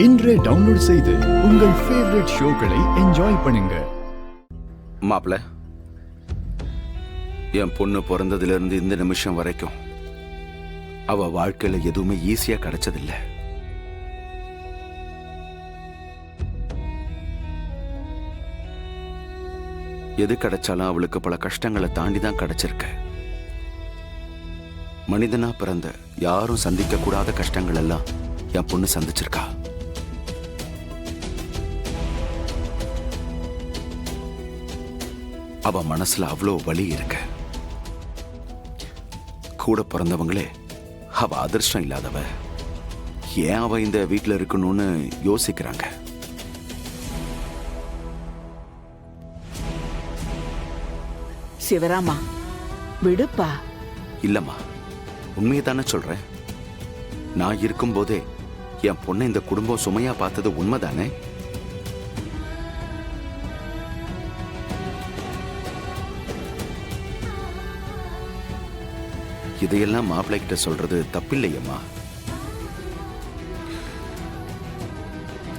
இன்றே டவுன்லோட் செய்து உங்கள் ஃபேவரட் ஷோக்களை என்ஜாய் பண்ணுங்க. மாப்ள, என் பொண்ணு பிறந்ததுல இருந்து இந்த நிமிஷம் வரைக்கும் அவ வாழ்க்கையில எதுவுமே ஈஸியா கிடைச்சதில்ல. எது கிடைச்சாலும் அவளுக்கு பல கஷ்டங்களை தாண்டி தான் கிடைச்சிருக்கு. மனிதனா பிறந்த யாரும் சந்திக்க கூடாத கஷ்டங்கள் எல்லாம் என் பொண்ணு சந்திச்சிருக்கா. அவ மனசுல அவ்வளோ வலி இருக்கு. கூட பிறந்தவங்களே அவ அதிர்ஷ்டம் இல்லாதவ, ஏன் அவ இந்த வீட்டில் இருக்கணும்னு யோசிக்கிறாங்க. சிவராமா, விடுப்பா. இல்லம்மா, உண்மையை தானே சொல்றேன். நான் இருக்கும்போதே என் பொண்ணை இந்த குடும்பம் சுமையா பார்த்தது உண்மைதானே? இதையெல்லாம் மாப்பிள்ளை கிட்ட சொல்றது தப்பில்லையம்மா.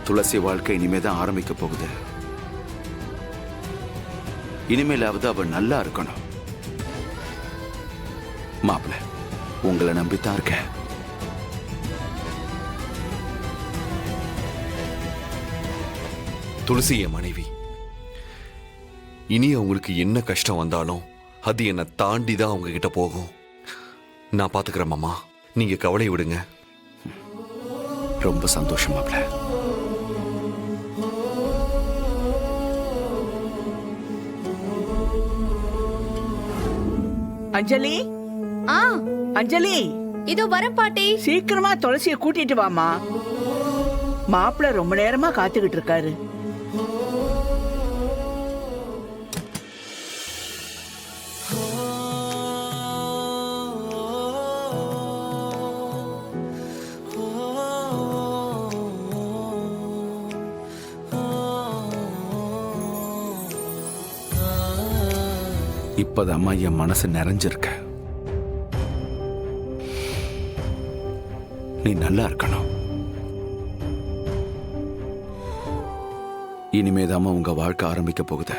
துளசி வாழ்க்கை இனிமேதான் ஆரம்பிக்க போகுது. இனிமேலாவது அவ நல்லா இருக்கணும். மாப்பிள்ள, உங்களை நம்பித்தான் இருக்க. துளசி என் மனைவி. இனி அவங்களுக்கு என்ன கஷ்டம் வந்தாலும் அது என்னை தாண்டி தான் அவங்க கிட்ட போகும். நான் பாத்துக்கிறேன் மாமா, நீங்க கவலை விடுங்க. ரொம்ப சந்தோஷம் மாப்பிள்ள. அஞ்சலி, அஞ்சலி, இதோ வரேன் பாட்டி. சீக்கிரமா துளசிய கூட்டிட்டு வாமா. மாப்பிள்ள ரொம்ப நேரமா காத்துக்கிட்டு இருக்காரு. இப்பதாம்மா என் மனசு நிறைஞ்சிருக்க. நீ நல்லா இருக்கணும். இனிமேதாம்மா உங்க வாழ்க்கை ஆரம்பிக்க போகுது.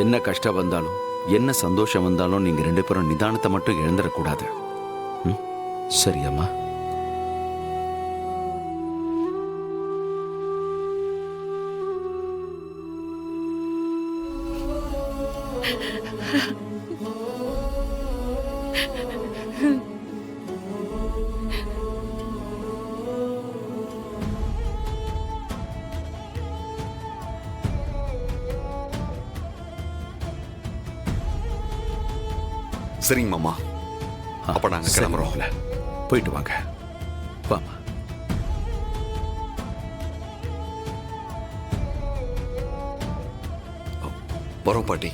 என்ன கஷ்டம் வந்தாலும் என்ன சந்தோஷம் வந்தாலும் நீங்க ரெண்டு பேரும் நிதானத்தை மட்டும் இழந்துடக்கூடாது. சரியாம்மா? சரிங்க மாமா, அப்ப நாங்க கிளம்புறோம். போயிட்டு வாங்க. வாமா. வரோம் பாட்டி.